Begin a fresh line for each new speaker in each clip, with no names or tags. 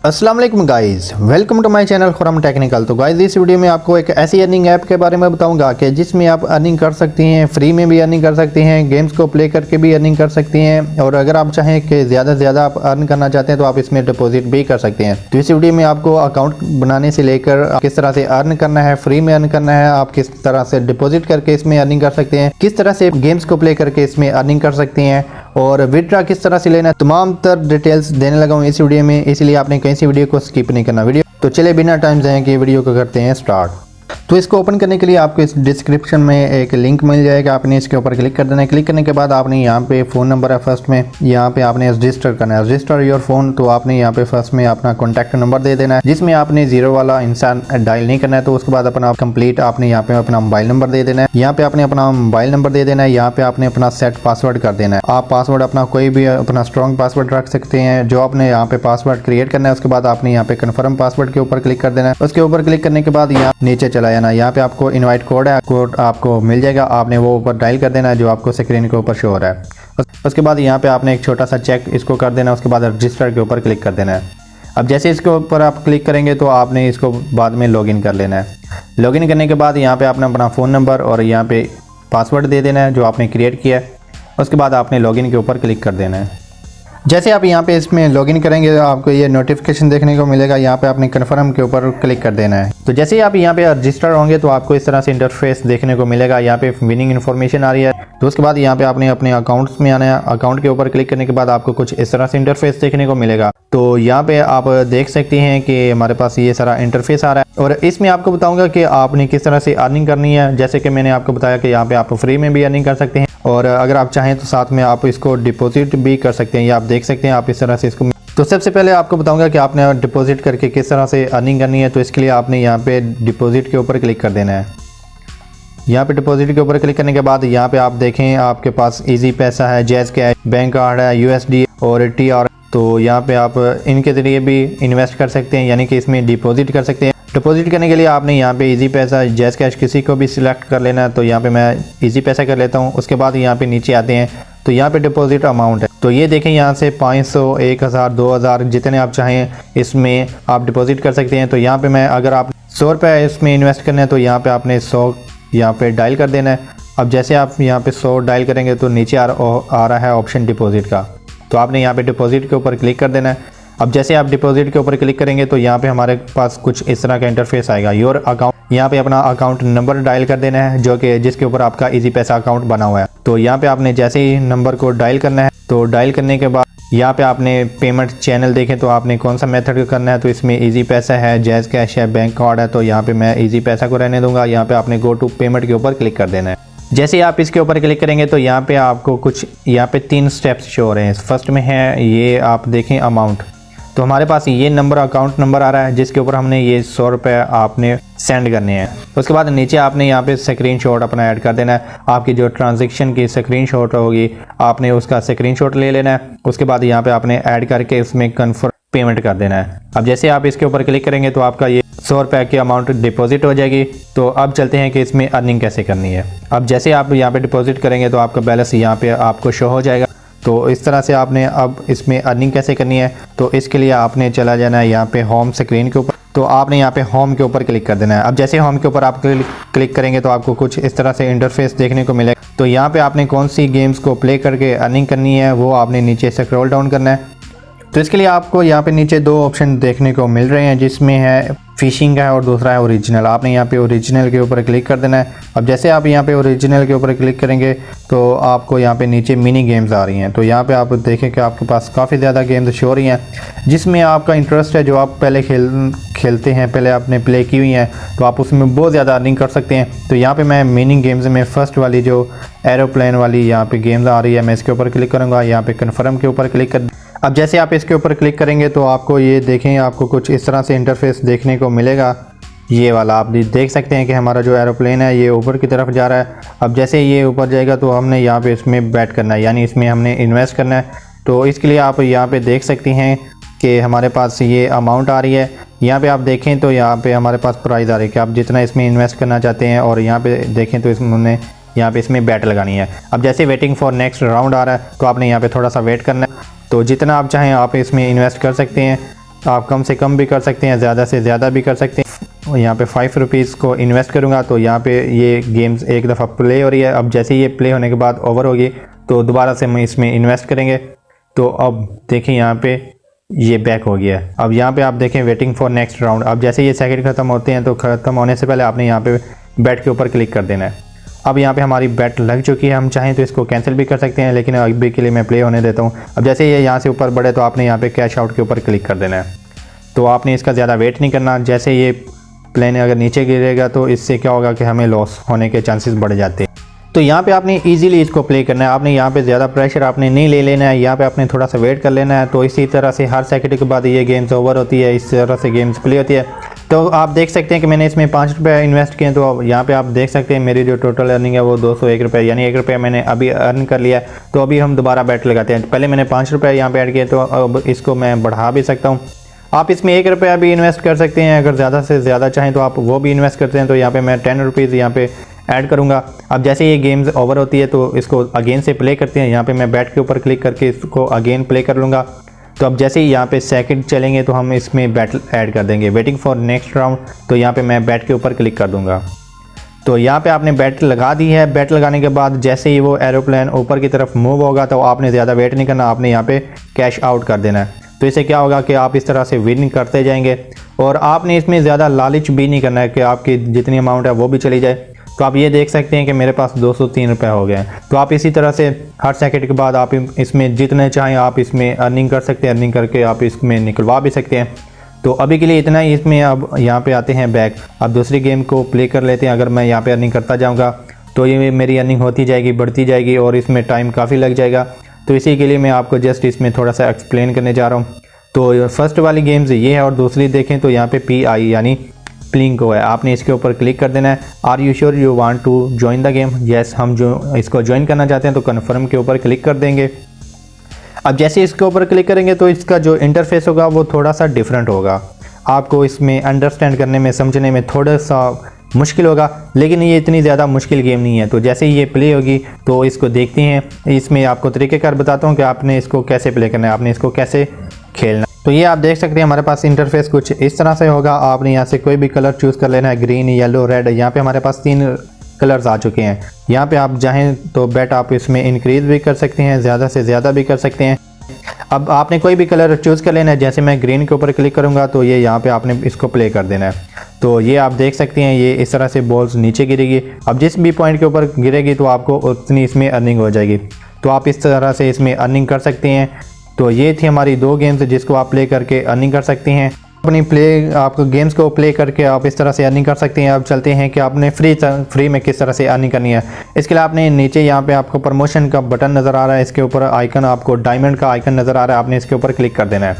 अस्सलाम वालेकुम guys, welcome to my channel Khurram technical. तो गाइस इस वीडियो में आपको एक ऐसी अर्निंग ऐप के बारे में बताऊंगा कि जिसमें आप अर्निंग कर सकती हैं, फ्री में भी अर्निंग कर सकती हैं, गेम्स को प्ले करके भी अर्निंग कर सकती हैं, और अगर आप चाहें कि ज़्यादा से ज़्यादा आप अर्न करना चाहते हैं तो आप इसमें डिपॉजिट भी कर सकते हैं। तो इस वीडियो में आपको अकाउंट बनाने से लेकर किस तरह से अर्न करना है, फ्री में अर्न करना है, आप किस तरह से डिपॉजिट करके इसमें अर्निंग कर सकते हैं, किस तरह से गेम्स को प्ले करके इसमें अर्निंग कर सकते हैं, और विड्रा किस तरह से लेना है, तमाम तर डिटेल्स देने लगा हूँ इस वीडियो में, इसलिए आपने कहीं से वीडियो को स्किप नहीं करना। वीडियो तो चले बिना टाइम जाए कि वीडियो को करते हैं स्टार्ट। तो इसको ओपन करने के लिए आपको इस डिस्क्रिप्शन में एक लिंक मिल जाएगा, आपने इसके ऊपर क्लिक कर देना है। क्लिक करने के बाद आपने यहाँ पे फ़ोन नंबर है फर्स्ट में, यहाँ पे आपने रजिस्टर करना है, रजिस्टर योर फ़ोन। तो आपने यहाँ पे फर्स्ट में अपना कॉन्टैक्ट नंबर दे देना है, जिसमें आपने 0 वाला इंसान डायल नहीं करना है। तो उसके बाद अपना कंप्लीट आपने यहाँ पे अपना मोबाइल नंबर दे देना है, यहाँ पे आपने अपना मोबाइल नंबर दे देना है, यहाँ पे आपने अपना सेट पासवर्ड कर देना है। आप पासवर्ड अपना कोई भी अपना स्ट्रॉन्ग पासवर्ड रख सकते हैं जो आपने यहाँ पे पासवर्ड क्रिएट करना है। उसके बाद आपने यहाँ पे कन्फर्म पासवर्ड के ऊपर क्लिक कर देना है। उसके ऊपर क्लिक करने के बाद यहाँ नीचे चला जाना, यहाँ पे आपको इनवाइट कोड है, कोड आपको मिल जाएगा, आपने वो ऊपर डायल कर देना है जो आपको स्क्रीन के ऊपर शो हो रहा है। उसके बाद यहाँ पे आपने एक छोटा सा चेक इसको कर देना है, उसके बाद रजिस्टर के ऊपर क्लिक कर देना है। अब जैसे इसके ऊपर आप क्लिक करेंगे तो आपने इसको बाद में लॉगिन कर लेना है। लॉगिन करने के बाद यहाँ पे आपने अपना फ़ोन नंबर और यहाँ पे पासवर्ड दे देना है जो आपने क्रिएट किया है। उसके बाद आपने लॉगिन के ऊपर क्लिक कर देना है। जैसे आप यहाँ पे इसमें लॉगिन करेंगे तो आपको ये नोटिफिकेशन देखने को मिलेगा, यहाँ पे आपने कन्फर्म के ऊपर क्लिक कर देना है। तो जैसे ही आप यहाँ पे रजिस्टर होंगे तो आपको इस तरह से इंटरफेस देखने को मिलेगा, यहाँ पे विनिंग इन्फॉर्मेशन आ रही है। तो उसके बाद यहाँ पे आपने अपने अकाउंट्स में आना है, अकाउंट के ऊपर क्लिक करने के बाद आपको कुछ इस तरह से इंटरफेस देखने को मिलेगा। तो यहाँ पे आप देख सकते हैं कि हमारे पास ये सारा इंटरफेस आ रहा है, और इसमें आपको बताऊंगा कि आपने किस तरह से अर्निंग करनी है। जैसे कि मैंने आपको बताया कि यहाँ पे आप फ्री में भी अर्निंग कर सकते हैं, और अगर आप चाहें तो साथ में आप इसको डिपॉजिट भी कर सकते हैं। ये आप देख सकते हैं आप इस तरह से इसको। तो सबसे पहले आपको बताऊंगा कि आपने डिपॉजिट करके किस तरह से अर्निंग करनी है। तो इसके लिए आपने यहाँ पे डिपॉजिट के ऊपर क्लिक कर देना है। यहाँ पे डिपॉजिट के ऊपर क्लिक करने के बाद यहाँ पे आप देखें आपके पास इजी पैसा है, जैज़ कैश, बैंक कार्ड है, USD और TR। तो यहाँ पे आप इनके ज़रिए भी इन्वेस्ट कर सकते हैं, यानी कि इसमें डिपॉजिट कर सकते हैं। डिपॉजिट करने के लिए आपने यहाँ पे इजी पैसा, जैज़ कैश किसी को भी सिलेक्ट कर लेना है। तो यहाँ पे मैं इजी पैसा कर लेता हूँ। उसके बाद यहाँ पे नीचे आते हैं तो यहाँ पे डिपॉजिट अमाउंट है। तो ये देखें यहाँ से 500, 1000, 2000 जितने आप चाहें इसमें आप डिपॉजिट कर सकते हैं। तो यहाँ पे मैं अगर आप 100 रुपये इसमें इन्वेस्ट करना है तो यहाँ पे आपने 100 यहाँ पे डायल कर देना है। अब जैसे आप यहाँ पे 100 डायल करेंगे तो नीचे आ रहा है ऑप्शन डिपॉजिट का। तो आपने यहाँ पे डिपॉजिट के ऊपर क्लिक कर देना है। अब जैसे आप डिपॉजिट के ऊपर क्लिक करेंगे तो यहाँ पे हमारे पास कुछ इस तरह का इंटरफेस आएगा। योर अकाउंट, यहाँ पे अपना अकाउंट नंबर डायल कर देना है जो कि जिसके ऊपर आपका इजी पैसा अकाउंट बना हुआ है। तो यहाँ पे आपने जैसे ही नंबर को डायल करना है, तो डायल करने के बाद यहाँ पे आपने पेमेंट चैनल देखें तो आपने कौन सा मेथड करना है। तो इसमें इजी पैसा है, जैज़ कैश है, बैंक कार्ड है। तो यहाँ पे मैं इजी पैसा को रहने दूंगा। यहाँ पे आपने गो टू पेमेंट के ऊपर क्लिक कर देना है। जैसे आप इसके ऊपर क्लिक करेंगे तो यहाँ पे आपको कुछ यहाँ पे 3 स्टेप्स शो हो रहे हैं। फर्स्ट में है ये आप देखें अमाउंट। तो हमारे पास ये नंबर अकाउंट नंबर आ रहा है जिसके ऊपर हमने ये 100 रुपये आपने सेंड करने हैं। उसके बाद नीचे आपने यहाँ पे स्क्रीनशॉट अपना ऐड कर देना है। आपकी जो ट्रांजैक्शन की स्क्रीनशॉट होगी आपने उसका स्क्रीनशॉट ले लेना है। उसके बाद यहाँ पे आपने ऐड करके उसमें कन्फर्म पेमेंट कर देना है। अब जैसे आप इसके ऊपर क्लिक करेंगे तो आपका ये 100 रुपये की अमाउंट डिपॉजिट हो जाएगी। तो अब चलते हैं कि इसमें अर्निंग कैसे करनी है। अब जैसे आप यहाँ पे डिपॉजिट करेंगे तो आपका बैलेंस यहाँ पे आपको शो हो जाएगा। तो इस तरह से आपने अब इसमें अर्निंग कैसे करनी है, तो इसके लिए आपने चला जाना है यहाँ पे होम स्क्रीन के ऊपर। तो आपने यहाँ पे होम के ऊपर क्लिक कर देना है। अब जैसे होम के ऊपर आप क्लिक करेंगे तो आपको कुछ इस तरह से इंटरफेस देखने को मिलेगा। तो यहाँ पे आपने कौन सी गेम्स को प्ले करके अर्निंग करनी है वो आपने नीचे स्क्रॉल डाउन करना है। तो इसके लिए आपको यहाँ पे नीचे 2 ऑप्शन देखने को मिल रहे हैं, जिसमें है फिशिंग का है और दूसरा है ओरिजिनल। आपने यहाँ पे ओरिजिनल के ऊपर क्लिक कर देना है। अब जैसे आप यहाँ पे ओरिजिनल के ऊपर क्लिक करेंगे तो आपको यहाँ पे नीचे मिनी गेम्स आ रही हैं। तो यहाँ पे आप देखें कि आपके पास काफ़ी ज़्यादा गेम्स शो हो रही हैं जिसमें आपका इंटरेस्ट है, जो आप पहले खेलते हैं, पहले आपने प्ले की हुई हैं, तो आप उसमें बहुत ज़्यादा अर्निंग कर सकते हैं। तो यहाँ पर मैं मिनी गेम्स में फ़र्स्ट वाली जो एरोप्लेन वाली यहाँ पर गेम्स आ रही है, मैं इसके ऊपर क्लिक करूँगा। यहाँ पर कन्फर्म के ऊपर क्लिक कर। अब जैसे आप इसके ऊपर क्लिक करेंगे तो आपको ये देखें आपको कुछ इस तरह से इंटरफेस देखने को मिलेगा। ये वाला आप देख सकते हैं कि हमारा जो एरोप्लेन है ये ऊपर की तरफ जा रहा है। अब जैसे ये ऊपर जाएगा तो हमने यहाँ पे इसमें बैट करना है, यानी इसमें हमने इन्वेस्ट करना है। तो इसके लिए आप यहाँ पे देख सकते हैं कि हमारे पास ये अमाउंट आ रही है। यहाँ पे आप देखें तो यहाँ पे हमारे पास प्राइस आ रही है कि आप जितना इसमें इन्वेस्ट करना चाहते हैं, और यहाँ पे देखें तो इसमें यहाँ पे इसमें बैट लगानी है। अब जैसे वेटिंग फॉर नेक्स्ट राउंड आ रहा है तो आपने यहाँ पे थोड़ा सा वेट करना है। तो जितना आप चाहें आप इसमें इन्वेस्ट कर सकते हैं। आप कम से कम भी कर सकते हैं, ज़्यादा से ज़्यादा भी कर सकते हैं। और यहाँ पे 5 रुपीज़ को इन्वेस्ट करूँगा तो यहाँ पे ये गेम्स एक दफ़ा प्ले हो रही है। अब जैसे ये प्ले होने के बाद ओवर होगी तो दोबारा से हम इसमें इन्वेस्ट करेंगे। तो अब देखें यहाँ पे ये बैक हो गया है। अब यहाँ पे आप देखें वेटिंग फॉर नेक्स्ट राउंड। अब जैसे ये सेकंड ख़त्म होते हैं तो ख़त्म होने से पहले आपने यहाँ पे बैट के ऊपर क्लिक कर देना है। अब यहाँ पे हमारी बैट लग चुकी है, हम चाहें तो इसको कैंसिल भी कर सकते हैं, लेकिन अभी के लिए मैं प्ले होने देता हूँ। अब जैसे ये यहाँ से ऊपर बढ़े तो आपने यहाँ पे कैश आउट के ऊपर क्लिक कर देना है। तो आपने इसका ज़्यादा वेट नहीं करना। जैसे ये प्लेन अगर नीचे गिरेगा तो इससे क्या होगा कि हमें लॉस होने के चांसेस बढ़ जाते हैं। तो यहाँ पे आपने इजीली इसको प्ले करना है। आपने यहाँ पे ज़्यादा प्रेशर आपने नहीं ले लेना है, यहाँ पे आपने थोड़ा सा वेट कर लेना है। तो इसी तरह से हर सेकंड के बाद ये गेम्स ओवर होती है, इस तरह से गेम्स प्ले होती है। तो आप देख सकते हैं कि मैंने इसमें 5 रुपये इन्वेस्ट किए। तो यहाँ पे आप देख सकते हैं मेरी जो टोटल अर्निंग है वो 201 रुपये, यानी 1 रुपया मैंने अभी अर्न कर लिया है। तो अभी हम दोबारा बैट लगाते हैं। पहले मैंने 5 रुपये यहाँ पे ऐड किए, तो अब इसको मैं बढ़ा भी सकता हूँ। आप इसमें 1 रुपया भी इन्वेस्ट कर सकते हैं, अगर ज़्यादा से ज़्यादा चाहें तो आप वो भी इन्वेस्ट करते हैं। तो यहाँ पे मैं 10 रुपीज़ यहाँ पे ऐड करूँगा। अब जैसे ये गेम्स ओवर होती है तो इसको अगेन से प्ले करते हैं। यहाँ पे मैं बैट के ऊपर क्लिक करके इसको अगेन प्ले कर लूँगा। तो अब जैसे ही यहाँ पे सेकंड चलेंगे तो हम इसमें बैट ऐड कर देंगे, वेटिंग फॉर नेक्स्ट राउंड। तो यहाँ पे मैं बैट के ऊपर क्लिक कर दूँगा। तो यहाँ पे आपने बैट लगा दी है। बैट लगाने के बाद जैसे ही वो एरोप्लेन ऊपर की तरफ मूव होगा तो आपने ज़्यादा वेट नहीं करना, आपने यहाँ पे कैश आउट कर देना है। तो इससे क्या होगा कि आप इस तरह से विन करते जाएंगे और आपने इसमें ज़्यादा लालच भी नहीं करना है कि आपकी जितनी अमाउंट है वो भी चली जाए। तो आप ये देख सकते हैं कि मेरे पास 203 रुपये हो गए हैं। तो आप इसी तरह से हर सेकंड के बाद आप इसमें जितने चाहें आप इसमें अर्निंग कर सकते हैं, अर्निंग करके आप इसमें निकलवा भी सकते हैं। तो अभी के लिए इतना ही। इसमें अब यहाँ पे आते हैं बैक। अब दूसरी गेम को प्ले कर लेते हैं। अगर मैं यहाँ पे अर्निंग करता जाऊँगा तो ये मेरी अर्निंग होती जाएगी, बढ़ती जाएगी और इसमें टाइम काफ़ी लग जाएगा। तो इसी के लिए मैं आपको जस्ट इसमें थोड़ा सा एक्सप्लेन करने जा रहा हूँ। तो फर्स्ट वाली गेम्स ये है और दूसरी देखें तो यहाँ पे PI यानी प्लिंको है। आपने इसके ऊपर क्लिक कर देना है। Are you sure you want to join the game? Yes, हम जो इसको ज्वाइन करना चाहते हैं तो कन्फर्म के ऊपर क्लिक कर देंगे। अब जैसे इसके ऊपर क्लिक करेंगे तो इसका जो इंटरफेस होगा वो थोड़ा सा डिफरेंट होगा। आपको इसमें अंडरस्टैंड करने में, समझने में थोड़ा सा मुश्किल होगा, लेकिन ये इतनी ज़्यादा मुश्किल गेम नहीं है। तो जैसे ही ये प्ले होगी तो इसको देखते हैं। इसमें आपको तरीक़ेकार बताता हूँ कि आपने इसको कैसे प्ले करना है, आपने इसको कैसे खेलना। तो ये आप देख सकते हैं हमारे पास इंटरफेस कुछ इस तरह से होगा। आपने यहाँ से कोई भी कलर चूज़ कर लेना है, ग्रीन, येलो, रेड। यहाँ पे हमारे पास 3 कलर्स आ चुके हैं। यहाँ पे आप चाहें तो बैट आप इसमें इंक्रीज़ भी कर सकते हैं, ज़्यादा से ज़्यादा भी कर सकते हैं। अब आपने कोई भी कलर चूज़ कर लेना है। जैसे मैं ग्रीन के ऊपर क्लिक करूँगा तो ये यहाँ पे आपने इसको प्ले कर देना है। तो ये आप देख सकते हैं ये इस तरह से बॉल्स नीचे गिरेगी। अब जिस भी पॉइंट के ऊपर गिरेगी तो आपको उतनी इसमें अर्निंग हो जाएगी। तो आप इस तरह से इसमें अर्निंग कर सकते हैं। तो ये थी हमारी 2 गेम्स जिसको आप प्ले करके अर्निंग कर सकते हैं। अपनी आपको गेम्स को प्ले करके आप इस तरह से अर्निंग कर सकते हैं। अब चलते हैं कि आपने फ्री में किस तरह से अर्निंग करनी है। इसके लिए आपने नीचे यहाँ पे आपको प्रमोशन का बटन नज़र आ रहा है, इसके ऊपर आइकन आपको डायमंड का आइकन नज़र आ रहा है, आपने इसके ऊपर क्लिक कर देना है।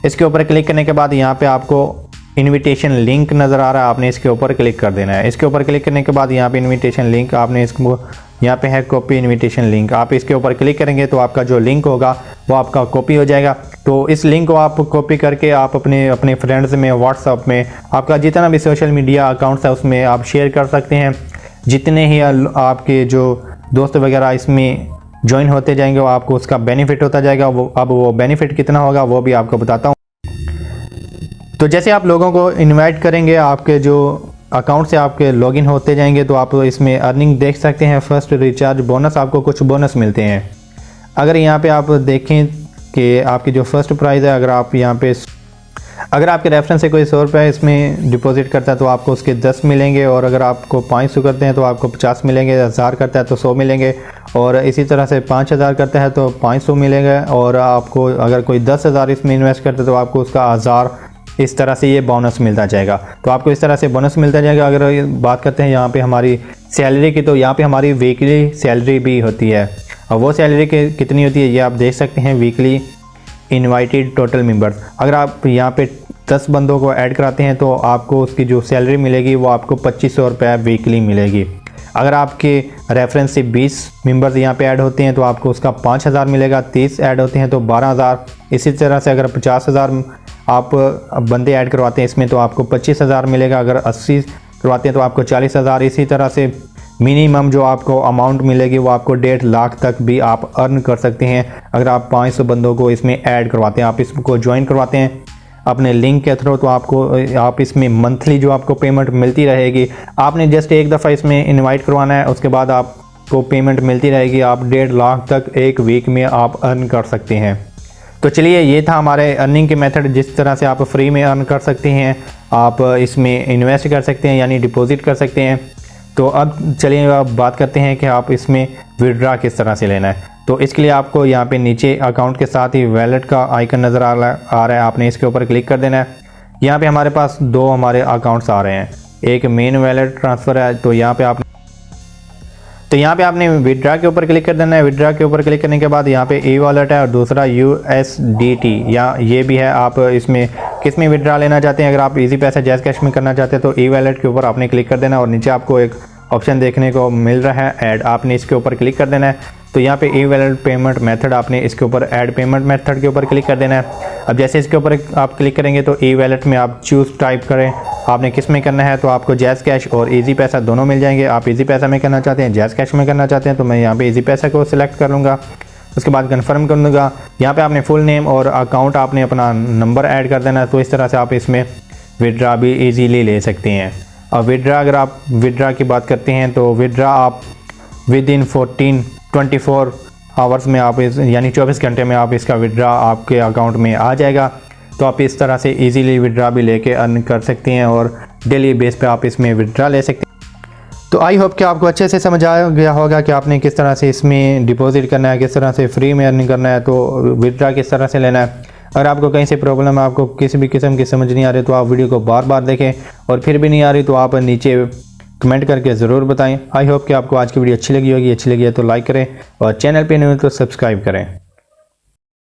इसके ऊपर क्लिक करने के बाद यहाँ पे आपको इनविटेशन लिंक नज़र आ रहा है, आपने इसके ऊपर क्लिक कर देना है। इसके ऊपर क्लिक करने के बाद यहाँ पे इनविटेशन लिंक, आपने इसको यहाँ पे है कॉपी इनविटेशन लिंक, आप इसके ऊपर क्लिक करेंगे तो आपका जो लिंक होगा वो आपका कॉपी हो जाएगा। तो इस लिंक को आप कॉपी करके आप अपने फ्रेंड्स में, व्हाट्सएप में, आपका जितना भी सोशल मीडिया अकाउंट्स है उसमें आप शेयर कर सकते हैं। जितने ही आपके जो दोस्त वगैरह इसमें ज्वाइन होते जाएंगे वो आपको उसका बेनिफिट होता जाएगा। वो बेनिफिट कितना होगा वो भी आपको बताता हूँ। तो जैसे आप लोगों को इनवाइट करेंगे, आपके जो अकाउंट से आपके लॉगिन होते जाएंगे तो आप इसमें अर्निंग देख सकते हैं। फर्स्ट रिचार्ज बोनस, आपको कुछ बोनस मिलते हैं। अगर यहाँ पे आप देखें कि आपकी जो फर्स्ट प्राइस है, अगर आपके रेफरेंस से कोई 100 रुपये इसमें डिपॉजिट करता है तो आपको उसके 10 मिलेंगे, और अगर आपको 500 करते हैं तो आपको 50 मिलेंगे, 1000 करता है तो 100 मिलेंगे, और इसी तरह से 5000 करता है तो 500 मिलेगा, और आपको अगर कोई 10,000 इसमें इन्वेस्ट करता है तो आपको उसका 1000 इस तरह से ये बोनस मिलता जाएगा। तो आपको इस तरह से बोनस मिलता जाएगा। अगर बात करते हैं यहाँ पे हमारी सैलरी की, तो यहाँ पे हमारी वीकली सैलरी भी होती है, और वो सैलरी कितनी होती है ये आप देख सकते हैं। वीकली इनवाइटेड टोटल मेंबर्स, अगर आप यहाँ पे 10 बंदों को ऐड कराते हैं तो आपको उसकी जो सैलरी मिलेगी वो आपको 2500 रुपये वीकली मिलेगी। अगर आपके रेफरेंस से 20 मेंबर्स यहाँ पे ऐड होते हैं तो आपको उसका 5000 मिलेगा, 30 ऐड होते हैं तो 12000। इसी तरह से अगर 50,000 आप बंदे ऐड करवाते हैं इसमें तो आपको 25,000 मिलेगा, अगर 80 करवाते हैं तो आपको 40,000। इसी तरह से मिनिमम जो आपको अमाउंट मिलेगी वो आपको 1.5 लाख तक भी आप अर्न कर सकते हैं अगर आप 500 बंदों को इसमें ऐड करवाते हैं, आप इसको ज्वाइन करवाते हैं अपने लिंक के थ्रू, तो आप इसमें मंथली जो आपको पेमेंट मिलती रहेगी। आपने जस्ट एक दफ़ा इसमें इनवाइट करवाना है, उसके बाद आपको पेमेंट मिलती रहेगी। आप 1.5 लाख तक एक वीक में आप अर्न कर सकते हैं। तो चलिए, ये था हमारे अर्निंग के मेथड, जिस तरह से आप फ्री में अर्न कर सकते हैं। आप इसमें इन्वेस्ट कर सकते हैं यानी डिपॉजिट कर सकते हैं। तो अब चलिए अब बात करते हैं कि आप इसमें विड्रा किस तरह से लेना है। तो इसके लिए आपको यहाँ पे नीचे अकाउंट के साथ ही वैलेट का आइकन नज़र आ रहा है, आपने इसके ऊपर क्लिक कर देना है। यहाँ पे हमारे पास दो हमारे अकाउंट्स आ रहे हैं, एक मेन वैलेट ट्रांसफ़र है, तो यहाँ पे आपने विड्रा के ऊपर क्लिक कर देना है। विड्रा के ऊपर क्लिक करने के बाद यहाँ पे ई वॉलेट है और दूसरा USDT या ये भी है। आप इसमें किस में विड्रा लेना चाहते हैं, अगर आप इजी पैसा जैज़ कैश में करना चाहते हैं तो ई वॉलेट के ऊपर आपने क्लिक कर देना और नीचे आपको एक ऑप्शन देखने को मिल रहा है ऐड, आपने इसके ऊपर क्लिक कर देना है। तो यहाँ पे ई वॉलेट पेमेंट मेथड, आपने इसके ऊपर ऐड पेमेंट मेथड के ऊपर क्लिक कर देना है। अब जैसे इसके ऊपर आप क्लिक करेंगे तो ई वॉलेट में आप चूज़ टाइप करें आपने किस में करना है, तो आपको जैज़ कैश और इजी पैसा दोनों मिल जाएंगे। आप इजी पैसा में करना चाहते हैं, जैज़ कैश में करना चाहते हैं, तो मैं यहाँ पे इजी पैसा को सिलेक्ट कर लूँगा। उसके बाद कन्फर्म कर दूँगा। यहाँ पे आपने फुल नेम और अकाउंट आपने अपना नंबर ऐड कर देना है। तो इस तरह से आप इसमें विड्रा भी ईजीली ले सकते हैं। और विड्रा, अगर आप विड्रा की बात करते हैं तो विड्रा आप विद इन 24 आवर्स में आप यानी 24 घंटे में आप इसका विड्रा आपके अकाउंट में आ जाएगा। तो आप इस तरह से इजीली विड्रा भी लेके अर्न कर सकते हैं और डेली बेस पे आप इसमें विड्रा ले सकते हैं। तो आई होप कि आपको अच्छे से समझ आ गया होगा कि आपने किस तरह से इसमें डिपॉजिट करना है, किस तरह से फ्री में अर्निंग करना है, तो विड्रा किस तरह से लेना है। अगर आपको कहीं से प्रॉब्लम है, आपको किसी भी किस्म की समझ नहीं आ रही, तो आप वीडियो को बार बार देखें और फिर भी नहीं आ रही तो आप नीचे कमेंट करके ज़रूर बताएं। आई होप कि आपको आज की वीडियो अच्छी लगी होगी। अच्छी लगी है तो लाइक करें और चैनल पे नहीं हो तो सब्सक्राइब करें।